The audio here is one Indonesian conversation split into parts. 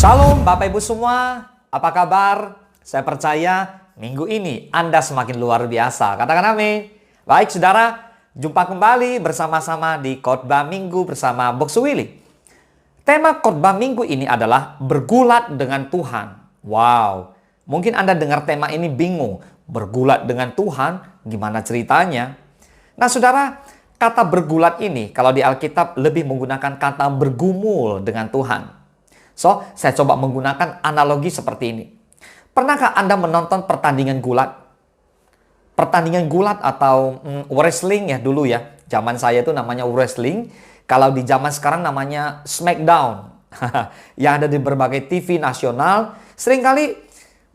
Shalom Bapak Ibu semua, apa kabar? Saya percaya minggu ini Anda semakin luar biasa. Katakan amin. Baik saudara, jumpa kembali bersama-sama di Khotbah Minggu bersama Box Willy. Tema khotbah minggu ini adalah bergulat dengan Tuhan. Wow, mungkin Anda dengar tema ini bingung. Bergulat dengan Tuhan, gimana ceritanya? Nah saudara, kata bergulat ini kalau di Alkitab lebih menggunakan kata bergumul dengan Tuhan. So, saya coba menggunakan analogi seperti ini. Pernahkah Anda menonton pertandingan gulat? Pertandingan gulat atau wrestling ya dulu ya. Zaman saya itu namanya wrestling. Kalau di zaman sekarang namanya Smackdown. Yang ada di berbagai TV nasional. Seringkali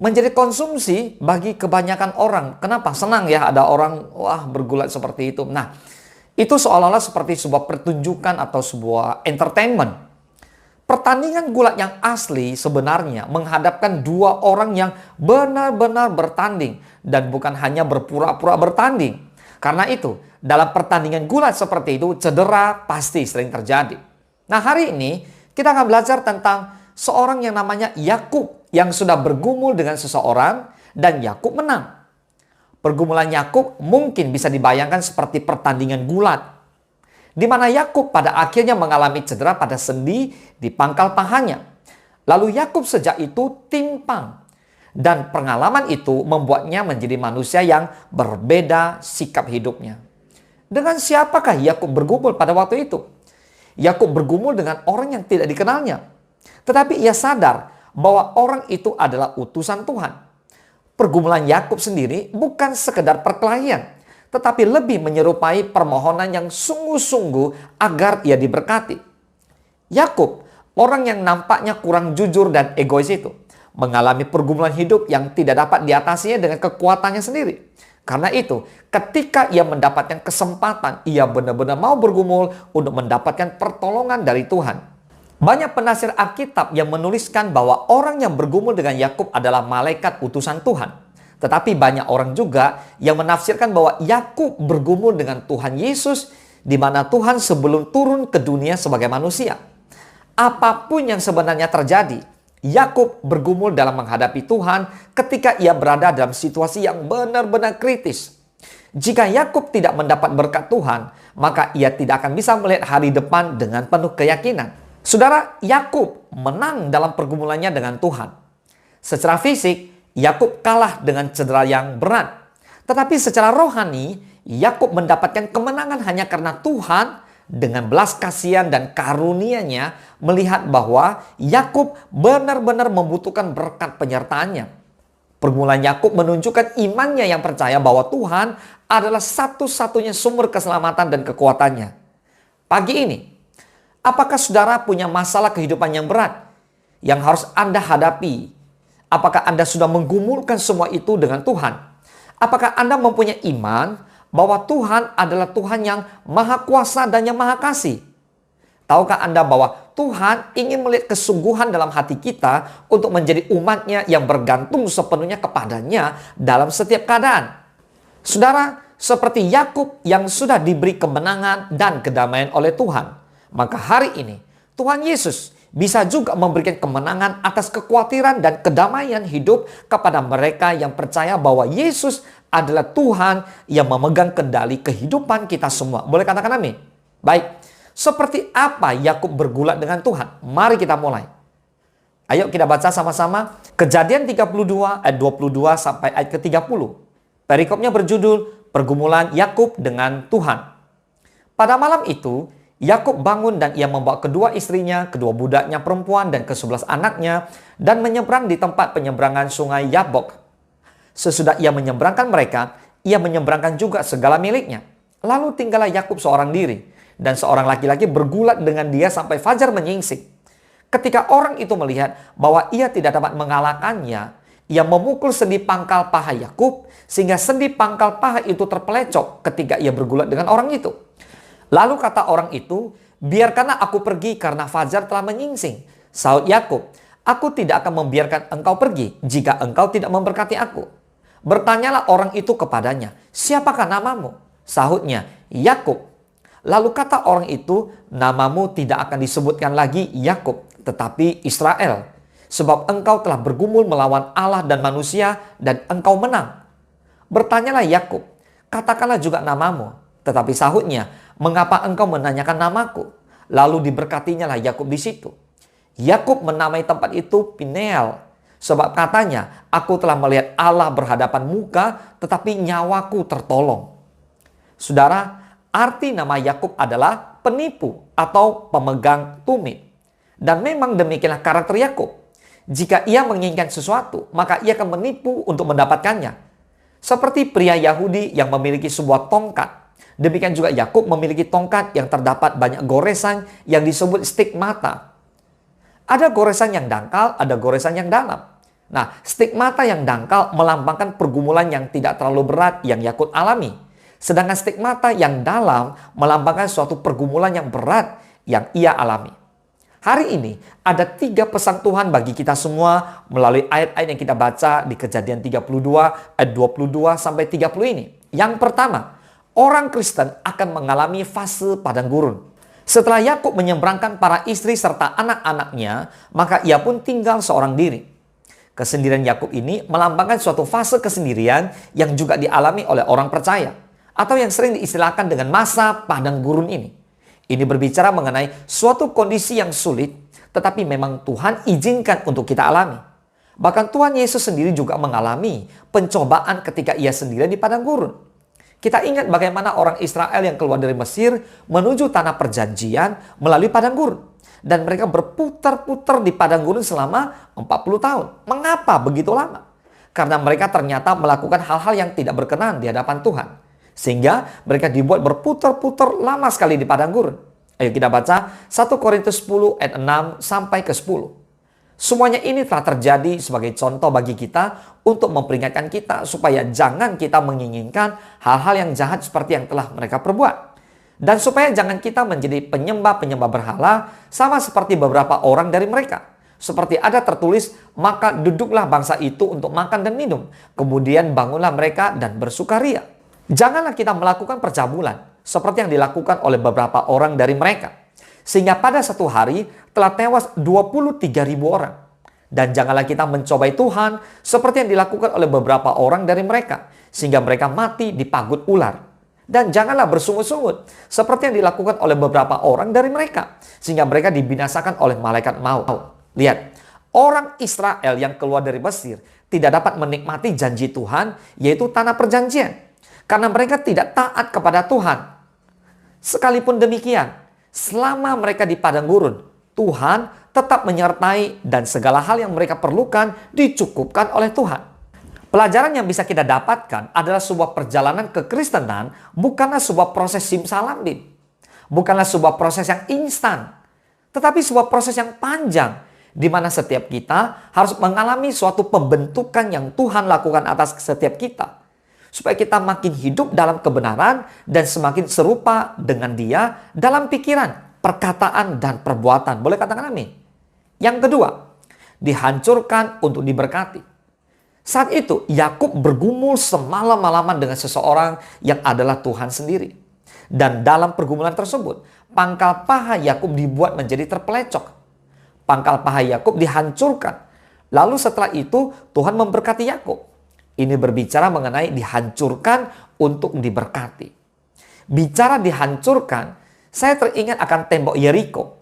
menjadi konsumsi bagi kebanyakan orang. Kenapa? Senang ya ada orang wah bergulat seperti itu. Nah, itu seolah-olah seperti sebuah pertunjukan atau sebuah entertainment. Pertandingan gulat yang asli sebenarnya menghadapkan dua orang yang benar-benar bertanding dan bukan hanya berpura-pura bertanding. Karena itu, dalam pertandingan gulat seperti itu, cedera pasti sering terjadi. Nah, hari ini kita akan belajar tentang seorang yang namanya Yakub yang sudah bergumul dengan seseorang dan Yakub menang. Pergumulan Yakub mungkin bisa dibayangkan seperti pertandingan gulat, di mana Yakub pada akhirnya mengalami cedera pada sendi di pangkal pahanya. Lalu Yakub sejak itu timpang. Dan pengalaman itu membuatnya menjadi manusia yang berbeda sikap hidupnya. Dengan siapakah Yakub bergumul pada waktu itu? Yakub bergumul dengan orang yang tidak dikenalnya. Tetapi ia sadar bahwa orang itu adalah utusan Tuhan. Pergumulan Yakub sendiri bukan sekedar perkelahian, tetapi lebih menyerupai permohonan yang sungguh-sungguh agar ia diberkati. Yakub, orang yang nampaknya kurang jujur dan egois itu, mengalami pergumulan hidup yang tidak dapat diatasinya dengan kekuatannya sendiri. Karena itu, ketika ia mendapatkan kesempatan, ia benar-benar mau bergumul untuk mendapatkan pertolongan dari Tuhan. Banyak penafsir Alkitab yang menuliskan bahwa orang yang bergumul dengan Yakub adalah malaikat utusan Tuhan. Tetapi banyak orang juga yang menafsirkan bahwa Yakub bergumul dengan Tuhan Yesus, di mana Tuhan sebelum turun ke dunia sebagai manusia. Apapun yang sebenarnya terjadi, Yakub bergumul dalam menghadapi Tuhan ketika ia berada dalam situasi yang benar-benar kritis. Jika Yakub tidak mendapat berkat Tuhan, maka ia tidak akan bisa melihat hari depan dengan penuh keyakinan. Saudara, Yakub menang dalam pergumulannya dengan Tuhan. Secara fisik, Yakub kalah dengan cedera yang berat. Tetapi secara rohani, Yakub mendapatkan kemenangan hanya karena Tuhan dengan belas kasihan dan karunia-Nya melihat bahwa Yakub benar-benar membutuhkan berkat penyertaannya. Pergumulan Yakub menunjukkan imannya yang percaya bahwa Tuhan adalah satu-satunya sumber keselamatan dan kekuatannya. Pagi ini, apakah saudara punya masalah kehidupan yang berat yang harus Anda hadapi? Apakah Anda sudah menggumulkan semua itu dengan Tuhan? Apakah Anda mempunyai iman bahwa Tuhan adalah Tuhan yang maha kuasa dan yang maha kasih? Tahukah Anda bahwa Tuhan ingin melihat kesungguhan dalam hati kita untuk menjadi umatnya yang bergantung sepenuhnya kepadanya dalam setiap keadaan? Saudara, seperti Yakub yang sudah diberi kemenangan dan kedamaian oleh Tuhan, maka hari ini Tuhan Yesus bisa juga memberikan kemenangan atas kekhawatiran dan kedamaian hidup kepada mereka yang percaya bahwa Yesus adalah Tuhan yang memegang kendali kehidupan kita semua. Boleh katakan amin? Baik, seperti apa Yakub bergulat dengan Tuhan? Mari kita mulai. Ayo kita baca sama-sama Kejadian 32 ayat 22 sampai ayat ke-30. Perikopnya berjudul Pergumulan Yakub dengan Tuhan. Pada malam itu, Yakub bangun dan ia membawa kedua istrinya, kedua budaknya perempuan dan ke-11 anaknya dan menyeberang di tempat penyeberangan sungai Yabok. Sesudah ia menyeberangkan mereka, ia menyeberangkan juga segala miliknya. Lalu tinggallah Yakub seorang diri dan seorang laki-laki bergulat dengan dia sampai fajar menyingsing. Ketika orang itu melihat bahwa ia tidak dapat mengalahkannya, ia memukul sendi pangkal paha Yakub sehingga sendi pangkal paha itu terpelecok ketika ia bergulat dengan orang itu. Lalu kata orang itu, biarkanlah aku pergi karena fajar telah menyingsing. Sahut Yakub, aku tidak akan membiarkan engkau pergi jika engkau tidak memberkati aku. Bertanyalah orang itu kepadanya, siapakah namamu? Sahutnya, Yakub. Lalu kata orang itu, namamu tidak akan disebutkan lagi Yakub, tetapi Israel. sebab engkau telah bergumul melawan Allah dan manusia, dan engkau menang. Bertanyalah Yakub, katakanlah juga namamu. Tetapi sahutnya, mengapa engkau menanyakan namaku? Lalu diberkatinya lah Yakub di situ. Yakub menamai tempat itu Peniel, sebab katanya, aku telah melihat Allah berhadapan muka, tetapi nyawaku tertolong. Saudara, arti nama Yakub adalah penipu atau pemegang tumit. Dan memang demikianlah karakter Yakub. Jika ia menginginkan sesuatu, maka ia akan menipu untuk mendapatkannya. Seperti pria Yahudi yang memiliki sebuah tongkat. Demikian juga Yakub memiliki tongkat yang terdapat banyak goresan yang disebut stigmata. Ada goresan yang dangkal, ada goresan yang dalam. Nah, stigmata yang dangkal melambangkan pergumulan yang tidak terlalu berat yang Yakub alami. Sedangkan stigmata yang dalam melambangkan suatu pergumulan yang berat yang ia alami. Hari ini ada 3 pesan Tuhan bagi kita semua melalui ayat-ayat yang kita baca di Kejadian 32 ayat 22 sampai 30 ini. Yang pertama, orang Kristen akan mengalami fase padang gurun. Setelah Yakub menyeberangkan para istri serta anak-anaknya, maka ia pun tinggal seorang diri. Kesendirian Yakub ini melambangkan suatu fase kesendirian yang juga dialami oleh orang percaya, atau yang sering diistilahkan dengan masa padang gurun ini. Ini berbicara mengenai suatu kondisi yang sulit, tetapi memang Tuhan izinkan untuk kita alami. Bahkan Tuhan Yesus sendiri juga mengalami pencobaan ketika ia sendirian di padang gurun. Kita ingat bagaimana orang Israel yang keluar dari Mesir menuju tanah perjanjian melalui padang gurun. Dan mereka berputar-putar di padang gurun selama 40 tahun. Mengapa begitu lama? Karena mereka ternyata melakukan hal-hal yang tidak berkenan di hadapan Tuhan. Sehingga mereka dibuat berputar-putar lama sekali di padang gurun. Ayo kita baca 1 Korintus 10 ayat 6 sampai ke 10. Semuanya ini telah terjadi sebagai contoh bagi kita untuk memperingatkan kita supaya jangan kita menginginkan hal-hal yang jahat seperti yang telah mereka perbuat. Dan supaya jangan kita menjadi penyembah-penyembah berhala sama seperti beberapa orang dari mereka. Seperti ada tertulis, maka duduklah bangsa itu untuk makan dan minum. Kemudian bangunlah mereka dan bersukaria. Janganlah kita melakukan percabulan seperti yang dilakukan oleh beberapa orang dari mereka. Sehingga pada satu hari telah tewas 23.000 orang. Dan janganlah kita mencobai Tuhan seperti yang dilakukan oleh beberapa orang dari mereka. Sehingga mereka mati dipagut ular. Dan janganlah bersungut-sungut seperti yang dilakukan oleh beberapa orang dari mereka. Sehingga mereka dibinasakan oleh malaikat maut. Lihat, orang Israel yang keluar dari Mesir tidak dapat menikmati janji Tuhan, yaitu tanah perjanjian. Karena mereka tidak taat kepada Tuhan. Sekalipun demikian, selama mereka di padang gurun, Tuhan tetap menyertai dan segala hal yang mereka perlukan dicukupkan oleh Tuhan. Pelajaran yang bisa kita dapatkan adalah sebuah perjalanan kekristenan bukanlah sebuah proses simsalabim. Bukanlah sebuah proses yang instan. Tetapi sebuah proses yang panjang. Di mana setiap kita harus mengalami suatu pembentukan yang Tuhan lakukan atas setiap kita. Supaya kita makin hidup dalam kebenaran dan semakin serupa dengan Dia dalam pikiran, perkataan, dan perbuatan. Boleh katakan amin? Yang kedua, dihancurkan untuk diberkati. Saat itu, Yakub bergumul semalam-malaman dengan seseorang yang adalah Tuhan sendiri. Dan dalam pergumulan tersebut, pangkal paha Yakub dibuat menjadi terpelecok. Pangkal paha Yakub dihancurkan. Lalu setelah itu, Tuhan memberkati Yakub. Ini berbicara mengenai dihancurkan untuk diberkati. Bicara dihancurkan, saya teringat akan tembok Yeriko.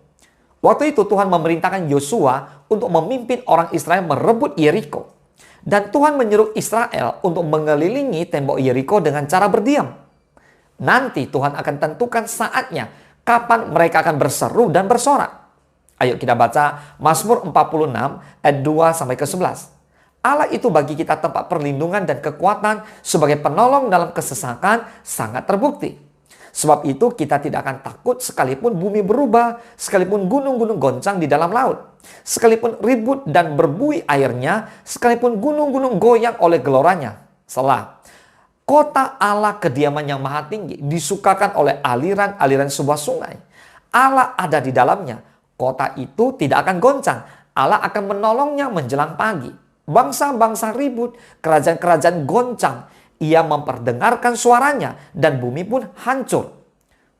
Waktu itu Tuhan memerintahkan Yosua untuk memimpin orang Israel merebut Yeriko. Dan Tuhan menyuruh Israel untuk mengelilingi tembok Yeriko dengan cara berdiam. Nanti Tuhan akan tentukan saatnya kapan mereka akan berseru dan bersorak. Ayo kita baca Mazmur 46 ayat 2 sampai ke 11. Allah itu bagi kita tempat perlindungan dan kekuatan sebagai penolong dalam kesesakan sangat terbukti. Sebab itu kita tidak akan takut sekalipun bumi berubah, sekalipun gunung-gunung goncang di dalam laut, sekalipun ribut dan berbuih airnya, sekalipun gunung-gunung goyang oleh geloranya. Selah, kota Allah kediaman yang maha tinggi, disukakan oleh aliran-aliran sebuah sungai. Allah ada di dalamnya, kota itu tidak akan goncang, Allah akan menolongnya menjelang pagi. Bangsa-bangsa ribut, kerajaan-kerajaan goncang. Ia memperdengarkan suaranya dan bumi pun hancur.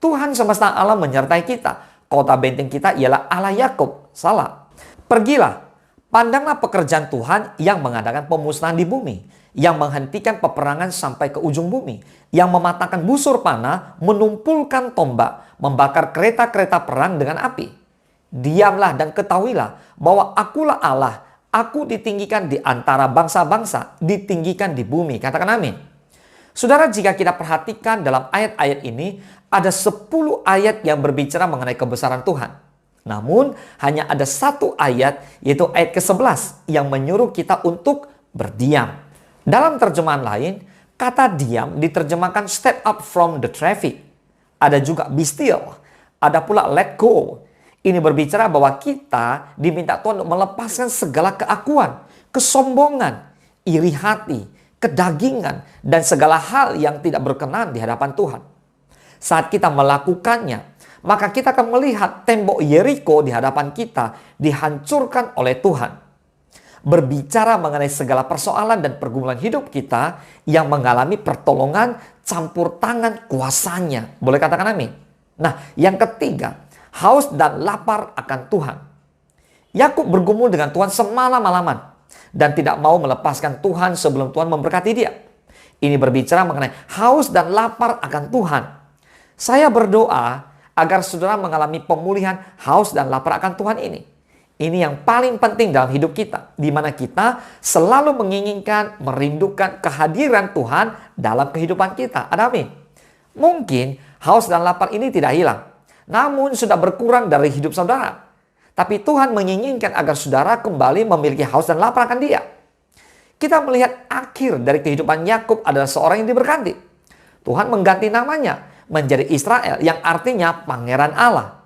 Tuhan semesta alam menyertai kita. Kota benteng kita ialah Allah Yakub. Salah. Pergilah, Pandanglah pekerjaan Tuhan yang mengadakan pemusnahan di bumi, yang menghentikan peperangan sampai ke ujung bumi, yang mematahkan busur panah, menumpulkan tombak, membakar kereta-kereta perang dengan api. Diamlah dan ketahuilah bahwa akulah Allah, aku ditinggikan di antara bangsa-bangsa, ditinggikan di bumi. Katakan amin. Saudara, jika kita perhatikan dalam ayat-ayat ini, ada 10 ayat yang berbicara mengenai kebesaran Tuhan. Namun, hanya ada satu ayat, yaitu ayat ke-11, yang menyuruh kita untuk berdiam. Dalam terjemahan lain, kata diam diterjemahkan step up from the traffic. Ada juga be still, ada pula let go. Ini berbicara bahwa kita diminta Tuhan untuk melepaskan segala keakuan, kesombongan, iri hati, kedagingan, dan segala hal yang tidak berkenan di hadapan Tuhan. Saat kita melakukannya, maka kita akan melihat tembok Yeriko di hadapan kita dihancurkan oleh Tuhan. Berbicara mengenai segala persoalan dan pergumulan hidup kita yang mengalami pertolongan campur tangan kuasanya. Boleh katakan amin? Nah, yang ketiga, haus dan lapar akan Tuhan. Yakub bergumul dengan Tuhan semalam-malaman dan tidak mau melepaskan Tuhan sebelum Tuhan memberkati dia. Ini berbicara mengenai haus dan lapar akan Tuhan. Saya berdoa agar saudara mengalami pemulihan haus dan lapar akan Tuhan ini. Ini yang paling penting dalam hidup kita, di mana kita selalu menginginkan, merindukan kehadiran Tuhan dalam kehidupan kita. Amin. Mungkin haus dan lapar ini tidak hilang, namun sudah berkurang dari hidup saudara. Tapi Tuhan menginginkan agar saudara kembali memiliki haus dan lapar akan Dia. Kita melihat akhir dari kehidupan Yakub adalah seorang yang diberkati. Tuhan mengganti namanya menjadi Israel, yang artinya Pangeran Allah.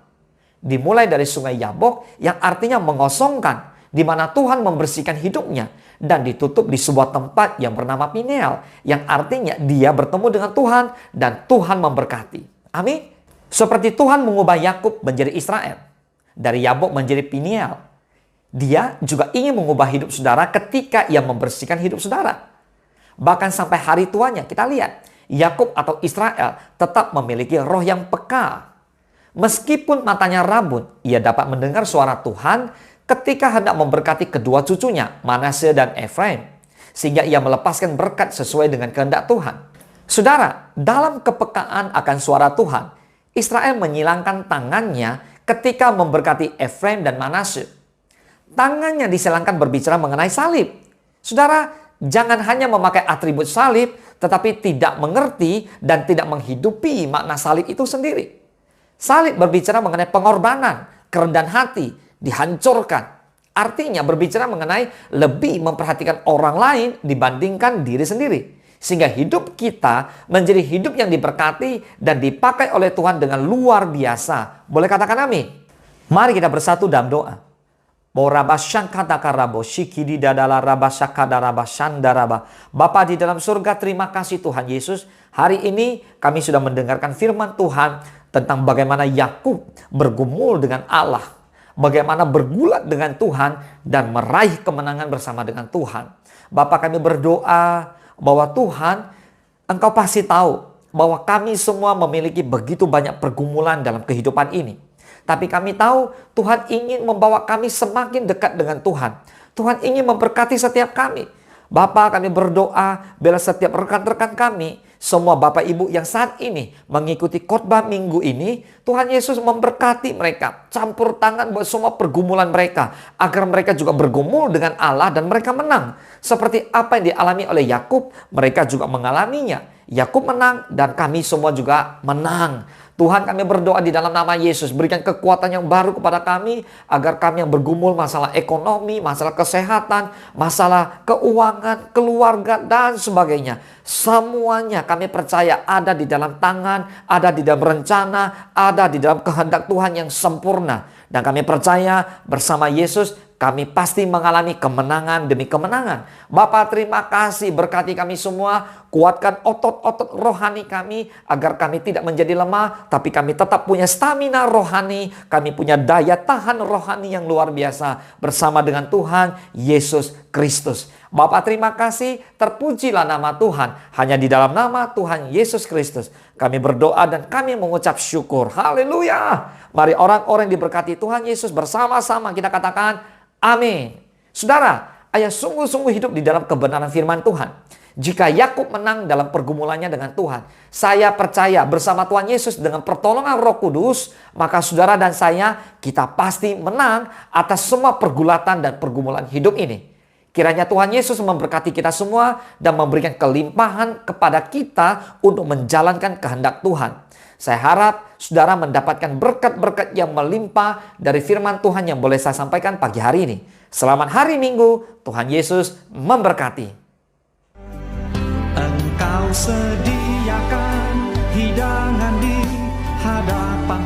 Dimulai dari sungai Yabok yang artinya mengosongkan, di mana Tuhan membersihkan hidupnya, dan ditutup di sebuah tempat yang bernama Peniel, yang artinya dia bertemu dengan Tuhan dan Tuhan memberkati. Amin. Seperti Tuhan mengubah Yakub menjadi Israel, dari Yabok menjadi Peniel, Dia juga ingin mengubah hidup saudara ketika Ia membersihkan hidup saudara. Bahkan sampai hari tuanya kita lihat Yakub atau Israel tetap memiliki roh yang peka. Meskipun matanya rabun, ia dapat mendengar suara Tuhan ketika hendak memberkati kedua cucunya, Manasye dan Efraim, sehingga ia melepaskan berkat sesuai dengan kehendak Tuhan. Saudara, dalam kepekaan akan suara Tuhan, Israel menyilangkan tangannya ketika memberkati Efraim dan Manasye. Tangannya disilangkan berbicara mengenai salib. Saudara, jangan hanya memakai atribut salib, tetapi tidak mengerti dan tidak menghidupi makna salib itu sendiri. Salib berbicara mengenai pengorbanan, kerendahan hati, dihancurkan. Artinya berbicara mengenai lebih memperhatikan orang lain dibandingkan diri sendiri. Sehingga hidup kita menjadi hidup yang diberkati dan dipakai oleh Tuhan dengan luar biasa. Boleh katakan amin? Mari kita bersatu dalam doa. Bapa di dalam surga, terima kasih Tuhan Yesus. Hari ini kami sudah mendengarkan firman Tuhan tentang bagaimana Yakub bergumul dengan Allah, bagaimana bergulat dengan Tuhan dan meraih kemenangan bersama dengan Tuhan. Bapa, kami berdoa bahwa Tuhan, Engkau pasti tahu bahwa kami semua memiliki begitu banyak pergumulan dalam kehidupan ini. Tapi kami tahu Tuhan ingin membawa kami semakin dekat dengan Tuhan. Tuhan ingin memberkati setiap kami. Bapa, kami berdoa bila setiap rekan-rekan kami, semua Bapak Ibu yang saat ini mengikuti khotbah minggu ini, Tuhan Yesus memberkati mereka, campur tangan buat semua pergumulan mereka, agar mereka juga bergumul dengan Allah dan mereka menang. Seperti apa yang dialami oleh Yakub, mereka juga mengalaminya. Yakub menang dan kami semua juga menang. Tuhan, kami berdoa di dalam nama Yesus, berikan kekuatan yang baru kepada kami, agar kami yang bergumul masalah ekonomi, masalah kesehatan, masalah keuangan, keluarga, dan sebagainya. Semuanya kami percaya ada di dalam tangan, ada di dalam rencana, ada di dalam kehendak Tuhan yang sempurna. Dan kami percaya bersama Yesus, kami pasti mengalami kemenangan demi kemenangan. Bapa, terima kasih, berkati kami semua. Kuatkan otot-otot rohani kami agar kami tidak menjadi lemah, tapi kami tetap punya stamina rohani. Kami punya daya tahan rohani yang luar biasa bersama dengan Tuhan Yesus Kristus. Bapa, terima kasih, terpujilah nama Tuhan. Hanya di dalam nama Tuhan Yesus Kristus kami berdoa dan kami mengucap syukur. Haleluya. Mari orang-orang yang diberkati Tuhan Yesus bersama-sama kita katakan amin. Saudara, Ayah sungguh-sungguh hidup di dalam kebenaran firman Tuhan. Jika Yakub menang dalam pergumulannya dengan Tuhan, saya percaya bersama Tuhan Yesus dengan pertolongan Roh Kudus, maka saudara dan saya, kita pasti menang atas semua pergulatan dan pergumulan hidup ini. Kiranya Tuhan Yesus memberkati kita semua dan memberikan kelimpahan kepada kita untuk menjalankan kehendak Tuhan. Saya harap saudara mendapatkan berkat-berkat yang melimpah dari firman Tuhan yang boleh saya sampaikan pagi hari ini. Selamat hari Minggu, Tuhan Yesus memberkati. Engkau sediakan hidangan di hadapan